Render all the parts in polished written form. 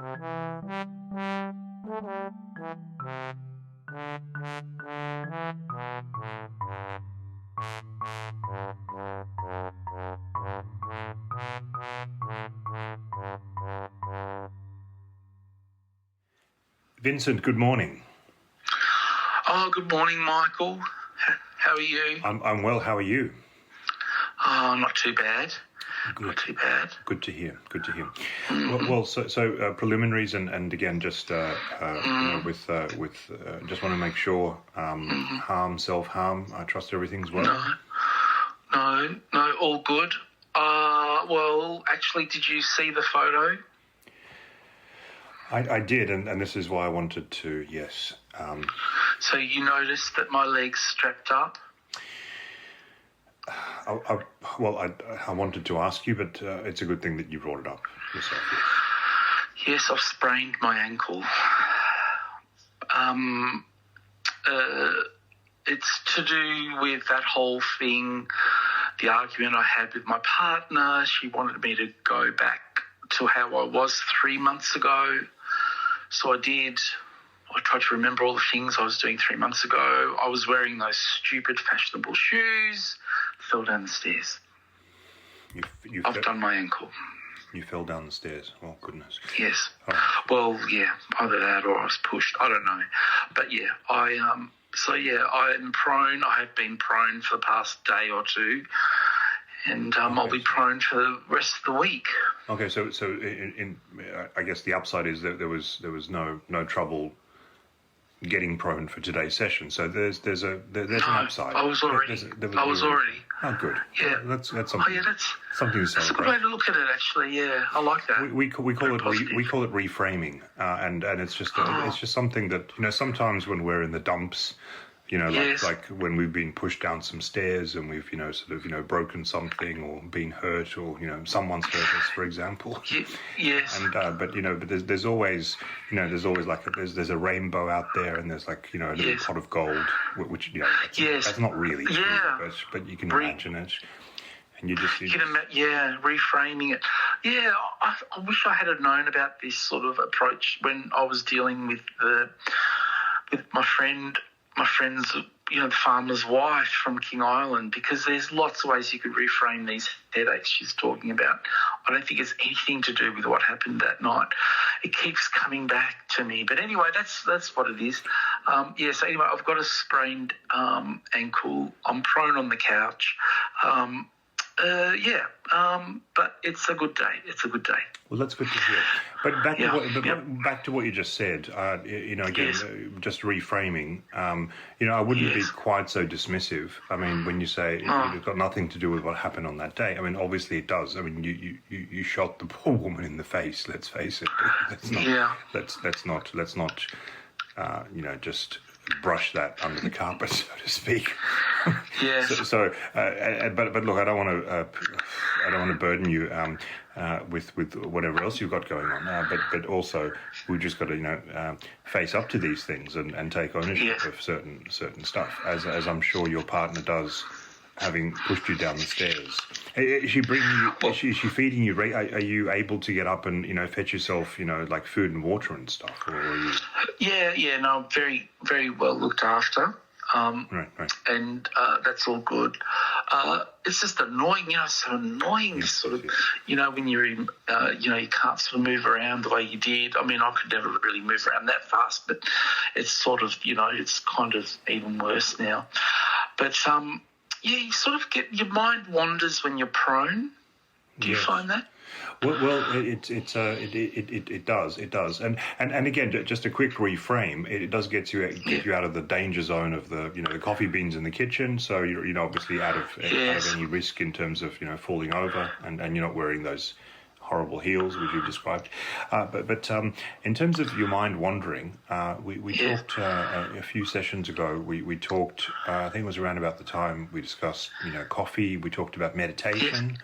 Vincent, good morning. Oh, good morning, Michael. How are you? I'm well. How are you? Oh, not too bad. Good. Not too bad. Good to hear. Good to hear. Well, so preliminaries and again, just with just want to make sure harm, self-harm. I trust everything's well. No, all good. Well, actually, did you see the photo? I did, and this is why I wanted to. Yes. So you noticed that my leg's strapped up? I wanted to ask you, but it's a good thing that you brought it up yourself. Yes, I've sprained my ankle. It's to do with that whole thing, the argument I had with my partner. She wanted me to go back to how I was 3 months ago. So I did. I tried to remember all the things I was doing 3 months ago. I was wearing those stupid fashionable shoes, fell down the stairs. I've done my ankle. You fell down the stairs. Oh, goodness. Yes. Oh. Well, yeah, either that or I was pushed. I don't know. But, yeah, I'm prone. I have been prone for the past day or two. And I'll be prone for the rest of the week. Okay, so in I guess the upside is that there was no trouble getting prone for today's session. So there's an upside. I was already. Oh, good. Yeah. That's something. Oh, yeah, something to celebrate. That's a good way to look at it, actually. Yeah, I like that. We call it reframing, and it's just something that sometimes when we're in the dumps. Yes. Like when we've been pushed down some stairs and we've, broken something or been hurt or, someone's hurt us, for example. Yes. And, but there's always, there's a rainbow out there and there's like, a little pot of gold, which, that's not really true, but you can imagine it. And you just... reframing it. Yeah, I wish I had known about this sort of approach when I was dealing with my friend's, the farmer's wife from King Island, because there's lots of ways you could reframe these headaches she's talking about. I don't think it's anything to do with what happened that night. It keeps coming back to me. But anyway, that's what it is. So anyway, I've got a sprained ankle. I'm prone on the couch. But it's a good day. It's a good day. Well, that's good to hear. But back to what you just said. Just reframing. I wouldn't be quite so dismissive. I mean, when you say it's got nothing to do with what happened on that day. I mean, obviously it does. I mean, you shot the poor woman in the face. Let's face it. Let's not. Just brush that under the carpet, so to speak. Yes. But look, I don't want to burden you with whatever else you've got going on. But also we've just got to face up to these things and take ownership of certain stuff, as I'm sure your partner does, having pushed you down the stairs. Is she bringing you? Is she feeding you? Are you able to get up and fetch yourself like food and water and stuff? Or are you... Yeah. No, I'm very, very well looked after. Right. And that's all good. It's just annoying, so annoying. This sort of, when you're in, you can't sort of move around the way you did. I mean, I could never really move around that fast, but it's sort of, it's kind of even worse now. But you sort of your mind wanders when you're prone. Do you find that? Well, it does, and again, just a quick reframe. It does get you out of the danger zone of the the coffee beans in the kitchen. So you're obviously out of any risk in terms of falling over, and you're not wearing those horrible heels which you described. But in terms of your mind wandering, we talked a few sessions ago. We talked. I think it was around about the time we discussed coffee. We talked about meditation.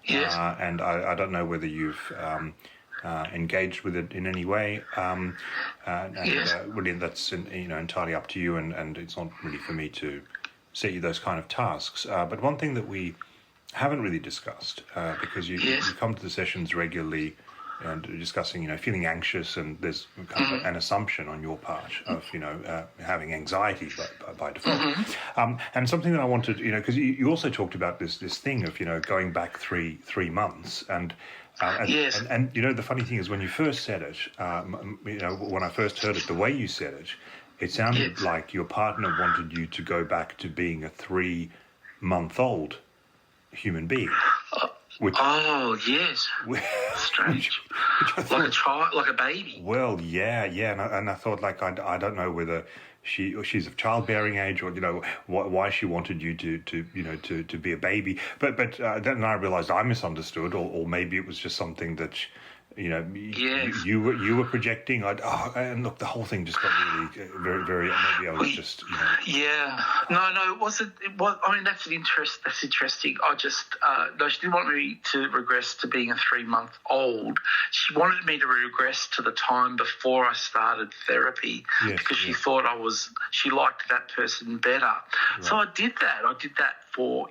Yes. And I don't know whether you've engaged with it in any way. Really, that's entirely up to you, and it's not really for me to set you those kind of tasks. But one thing that we haven't really discussed, because you come to the sessions regularly, discussing, feeling anxious, and there's kind of an assumption on your part of, having anxiety by default. And something that I wanted, because you also talked about this thing of, going back three months, and Yes. and the funny thing is when you first said it, when I first heard it, the way you said it, it sounded like your partner wanted you to go back to being a 3-month-old human being. Yes. Strange. Which I thought, like a child, like a baby. Well, yeah, and I thought, like, I don't know whether she's of childbearing age, or why she wanted you to be a baby, but then I realised I misunderstood, or maybe it was just something that you were projecting. And look, the whole thing just got really very, very. Maybe I was just. Yeah. No, it wasn't. It was. I mean, that's interesting. I just no, she didn't want me to regress to being a 3-month-old. She wanted me to regress to the time before I started therapy, because she thought she liked that person better. Right. So I did that. For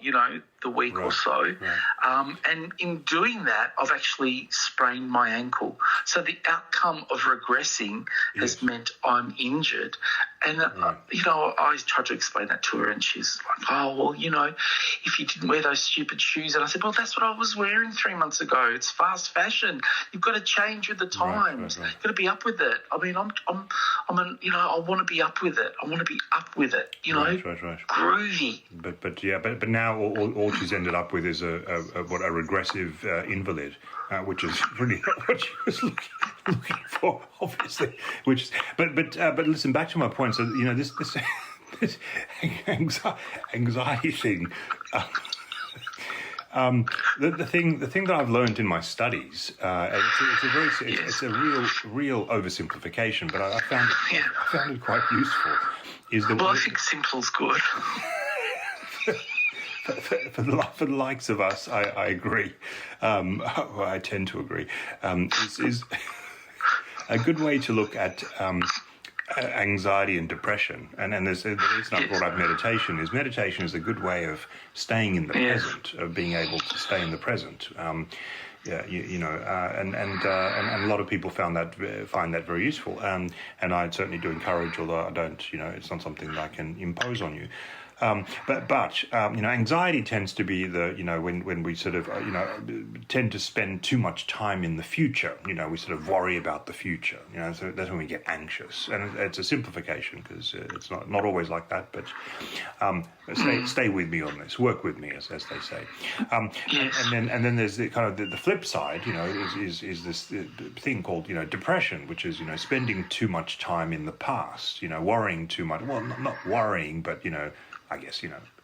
the week or so, and in doing that, I've actually sprained my ankle. So the outcome of regressing has meant I'm injured, and I tried to explain that to her, and she's like, "Oh, well, if you didn't wear those stupid shoes," and I said, "Well, that's what I was wearing 3 months ago. It's fast fashion. You've got to change with the times. Right. You've got to be up with it. I mean, I want to be up with it. I want to be up with it. Right. Groovy." But now all she's ended up with is a regressive invalid, which is really what she was looking for, obviously. But listen, back to my point. So this anxiety thing. The thing that I've learned in my studies, it's a real oversimplification, but I found it quite useful. I think simple's good. For the likes of us, I agree. I tend to agree. Is a good way to look at anxiety and depression, and the reason I brought up meditation is a good way of staying in the present, of being able to stay in the present. And a lot of people find that very useful, and I certainly do encourage, although I don't, it's not something that I can impose on you. But anxiety tends to be when we sort of tend to spend too much time in the future. We sort of worry about the future. So that's when we get anxious, and it's a simplification because it's not always like that. But stay with me on this. Work with me, as they say. And then there's the kind of the flip side. Is this thing called depression, which is spending too much time in the past. Worrying too much. Well, not worrying, but I guess,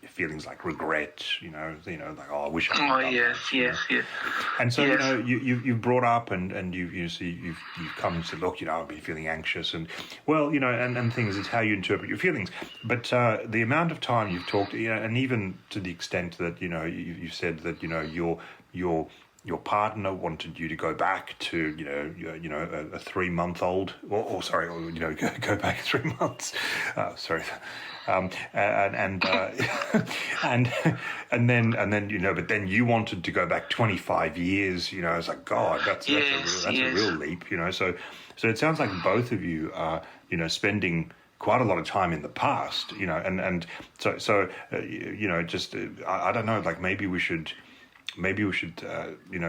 feelings like regret, like, I wish I had done that, yes. And so, you've brought up and you've come and said, look, I've been feeling anxious, and, well, and things, it's how you interpret your feelings. But the amount of time you've talked, and even to the extent that, you've said that, your partner wanted you to go back to, a 3-month-old, go back 3 months. Sorry. And then but then you wanted to go back 25 years. It's like, God, that's a real leap. So it sounds like both of you are spending quite a lot of time in the past. And so just I don't know. Like maybe we should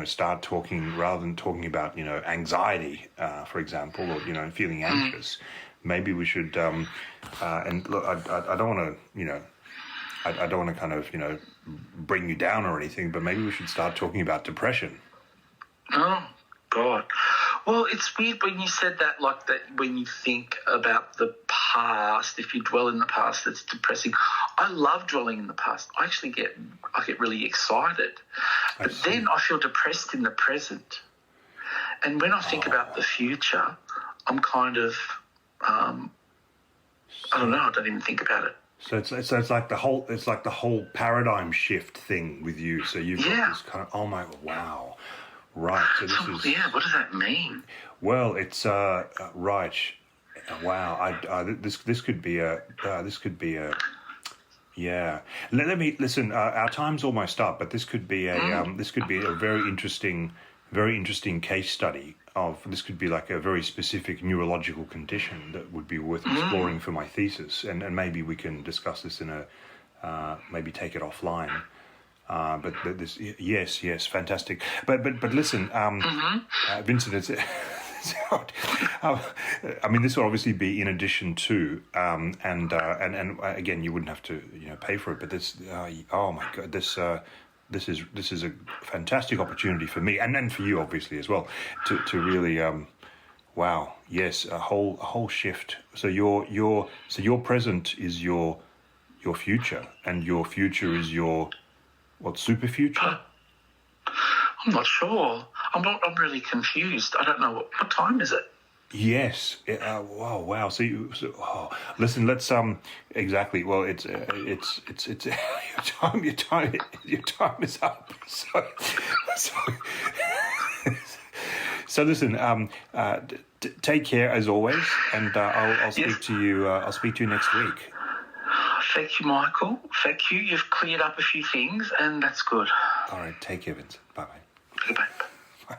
start talking, rather than talking about anxiety, for example, or feeling anxious. Maybe we should, and look, I don't want to, I don't want to kind of, bring you down or anything, but maybe we should start talking about depression. Oh, God. Well, it's weird when you said that, like that when you think about the past, if you dwell in the past, it's depressing. I love dwelling in the past. I get really excited. But then I feel depressed in the present. And when I think about the future, I'm kind of... I don't know. I don't even think about it. So it's like the whole paradigm shift thing with you. So you've got this kind of, oh my, wow, right. So this is, what does that mean? Well, it's right. Wow. This could be a. Yeah. Let me listen. Our time's almost up, but this could be a very interesting case study of this could be like a very specific neurological condition that would be worth exploring for my thesis, and maybe we can discuss this in a maybe take it offline. But this, yes, fantastic. But listen, Vincent, it's. I mean, this will obviously be in addition to, and again, you wouldn't have to, pay for it. But this, oh my God, this is a fantastic opportunity for me, and for you, obviously, as well, to really, wow, yes, a whole shift. So your present is your future, and your future is your super future. I'm not sure. I'm really confused. I don't know what time is it. Yes. Wow. So listen. Let's exactly. Well, it's your time is up. So listen. Take care as always, and I'll speak to you. I'll speak to you next week. Thank you, Michael. Thank you. You've cleared up a few things, and that's good. All right. Take care, Vincent. Bye. Goodbye. Bye.